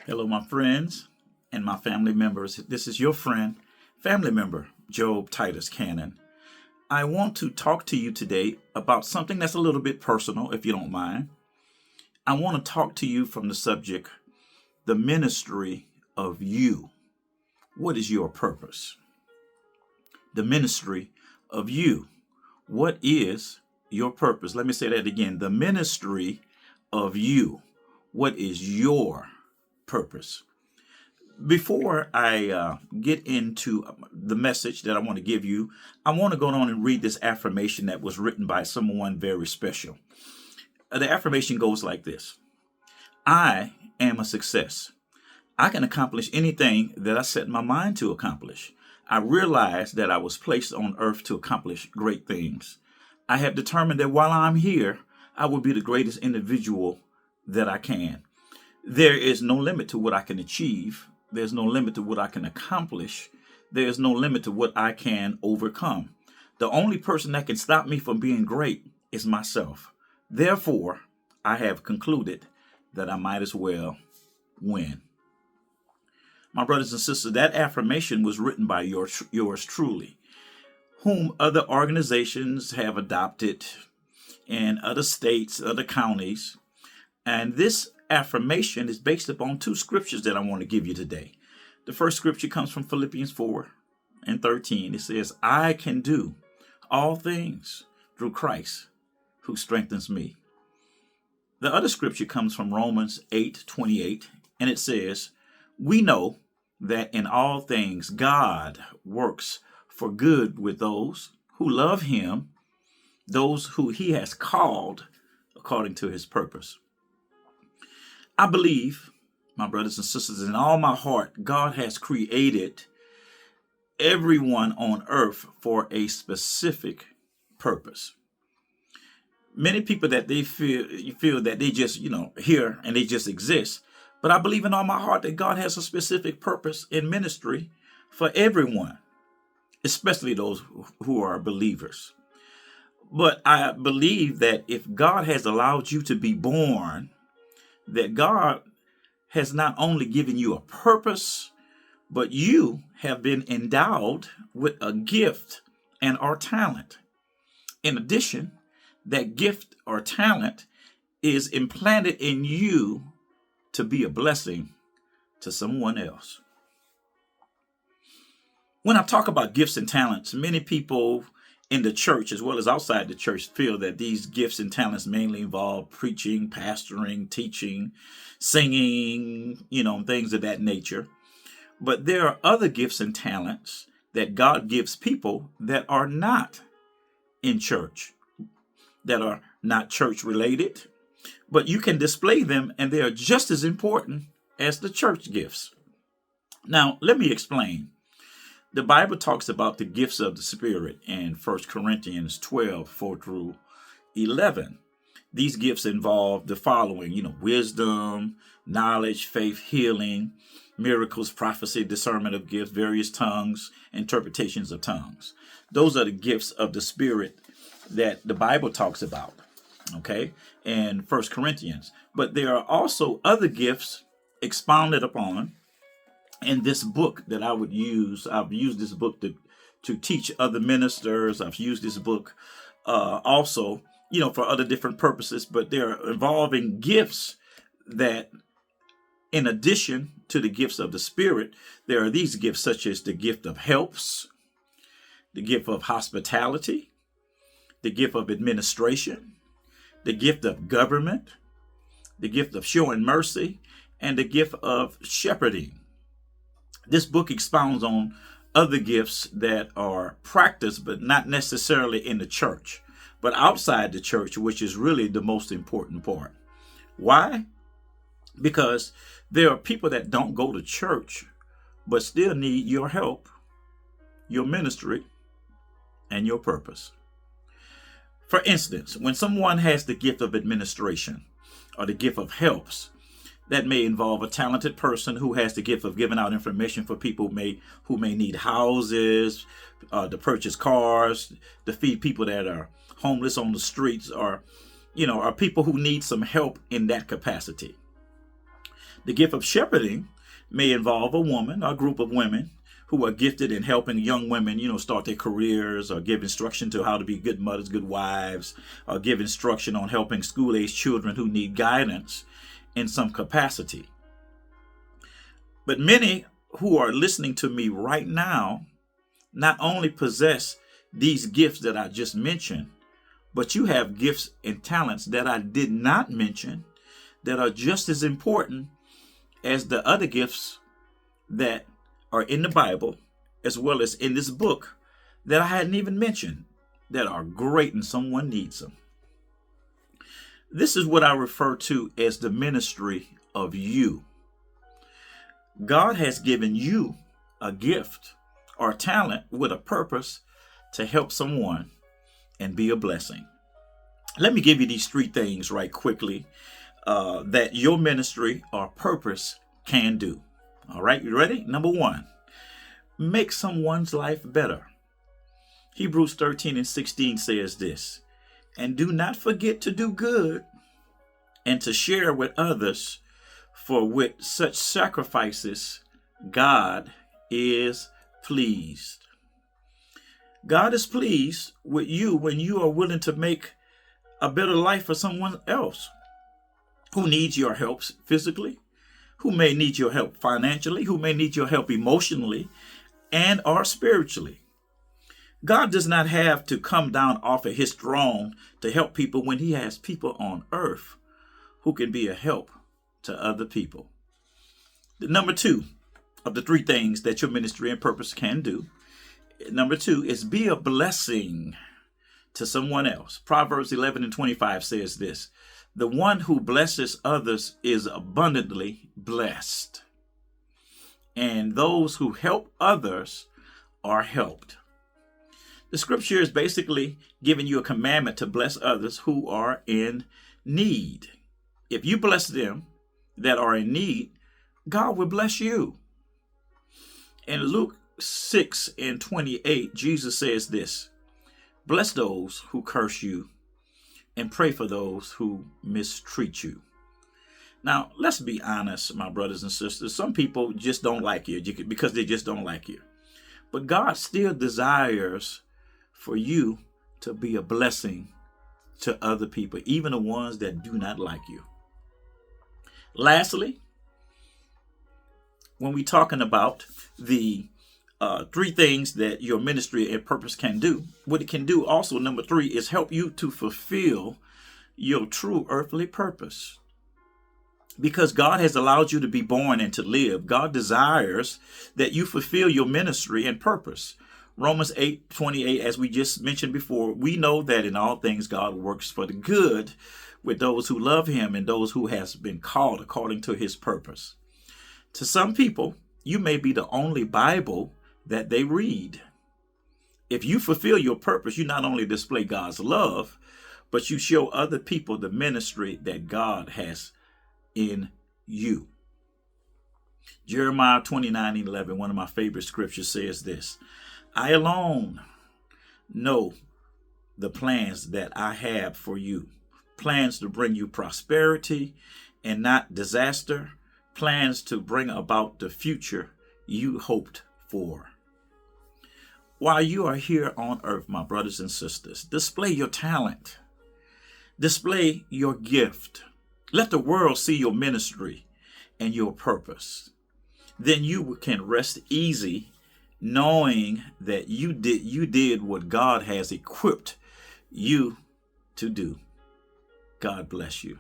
Hello, my friends and my family members. This is your friend, family member, Job Titus Cannon. I want to talk to you today about something that's a little bit personal, if you don't mind. I want to talk to you from the subject, the ministry of you. What is your purpose? The ministry of you. What is your purpose? Let me say that again. The ministry of you. What is your purpose? Before I get into the message that I want to give you, I want to go on and read this affirmation that was written by someone very special. The affirmation goes like this: I am a success. I can accomplish anything that I set my mind to accomplish. I realize that I was placed on earth to accomplish great things. I have determined that while I'm here, I will be the greatest individual that I can. There is no limit to what I can achieve. There's no limit to what I can accomplish. There's no limit to what I can overcome. The only person that can stop me from being great is myself. Therefore, I have concluded that I might as well win. My brothers and sisters, that affirmation was written by yours truly, whom other organizations have adopted in other states, other counties. And this affirmation is based upon two scriptures that I want to give you today. The first scripture comes from Philippians 4:13. It says, I can do all things through Christ who strengthens me. The other scripture comes from Romans 8:28, and it says, we know that in all things God works for good with those who love him, those who he has called according to his purpose. I believe, my brothers and sisters, in all my heart, God has created everyone on earth for a specific purpose. Many people that they feel that they just, here and they just exist. But I believe in all my heart that God has a specific purpose in ministry for everyone, especially those who are believers. But I believe that if God has allowed you to be born, that God has not only given you a purpose, but you have been endowed with a gift and or talent. In addition, that gift or talent is implanted in you to be a blessing to someone else. When I talk about gifts and talents, many people in the church as well as outside the church feel that these gifts and talents mainly involve preaching, pastoring, teaching, singing, things of that nature. But there are other gifts and talents that God gives people that are not in church, that are not church related, but you can display them and they are just as important as the church gifts. Now, let me explain. The Bible talks about the gifts of the Spirit in 1 Corinthians 12:4-11. These gifts involve the following, wisdom, knowledge, faith, healing, miracles, prophecy, discernment of gifts, various tongues, interpretations of tongues. Those are the gifts of the Spirit that the Bible talks about, okay, in 1 Corinthians. But there are also other gifts expounded upon in this book that I would use. I've used this book to teach other ministers. I've used this book also, for other different purposes, but they're involving gifts that, in addition to the gifts of the Spirit, there are these gifts such as the gift of helps, the gift of hospitality, the gift of administration, the gift of government, the gift of showing mercy, and the gift of shepherding. This book expounds on other gifts that are practiced, but not necessarily in the church, but outside the church, which is really the most important part. Why? Because there are people that don't go to church, but still need your help, your ministry, and your purpose. For instance, when someone has the gift of administration or the gift of helps, that may involve a talented person who has the gift of giving out information for people who may need houses, to purchase cars, to feed people that are homeless on the streets, or are people who need some help in that capacity. The gift of shepherding may involve a woman or a group of women who are gifted in helping young women, start their careers, or give instruction to how to be good mothers, good wives, or give instruction on helping school-age children who need guidance in some capacity. But many who are listening to me right now not only possess these gifts that I just mentioned, but you have gifts and talents that I did not mention that are just as important as the other gifts that are in the Bible, as well as in this book that I hadn't even mentioned, that are great and someone needs them. This is what I refer to as the ministry of you. God has given you a gift or talent with a purpose to help someone and be a blessing. Let me give you these 3 things right quickly that your ministry or purpose can do. All right, you ready? Number 1, make someone's life better. Hebrews 13:16 says this, and do not forget to do good and to share with others, for with such sacrifices, God is pleased. God is pleased with you when you are willing to make a better life for someone else who needs your help physically, who may need your help financially, who may need your help emotionally and or spiritually. God does not have to come down off of his throne to help people when he has people on earth who can be a help to other people. The number 2 of the 3 things that your ministry and purpose can do, number 2 is be a blessing to someone else. Proverbs 11:25 says this, the one who blesses others is abundantly blessed, and those who help others are helped. The scripture is basically giving you a commandment to bless others who are in need. If you bless them that are in need, God will bless you. In Luke 6:28, Jesus says this, bless those who curse you and pray for those who mistreat you. Now, let's be honest, my brothers and sisters. Some people just don't like you because they just don't like you. But God still desires for you to be a blessing to other people, even the ones that do not like you. Lastly, when we're talking about the 3 things that your ministry and purpose can do, what it can do also, number 3, is help you to fulfill your true earthly purpose. Because God has allowed you to be born and to live, God desires that you fulfill your ministry and purpose. Romans 8:28, as we just mentioned before, we know that in all things God works for the good with those who love him and those who has been called according to his purpose. To some people, you may be the only Bible that they read. If you fulfill your purpose, you not only display God's love, but you show other people the ministry that God has in you. Jeremiah 29:11, one of my favorite scriptures, says this, I alone know the plans that I have for you, plans to bring you prosperity and not disaster, plans to bring about the future you hoped for. While you are here on earth, my brothers and sisters, display your talent, display your gift. Let the world see your ministry and your purpose. Then you can rest easy knowing that you did what God has equipped you to do. God bless you.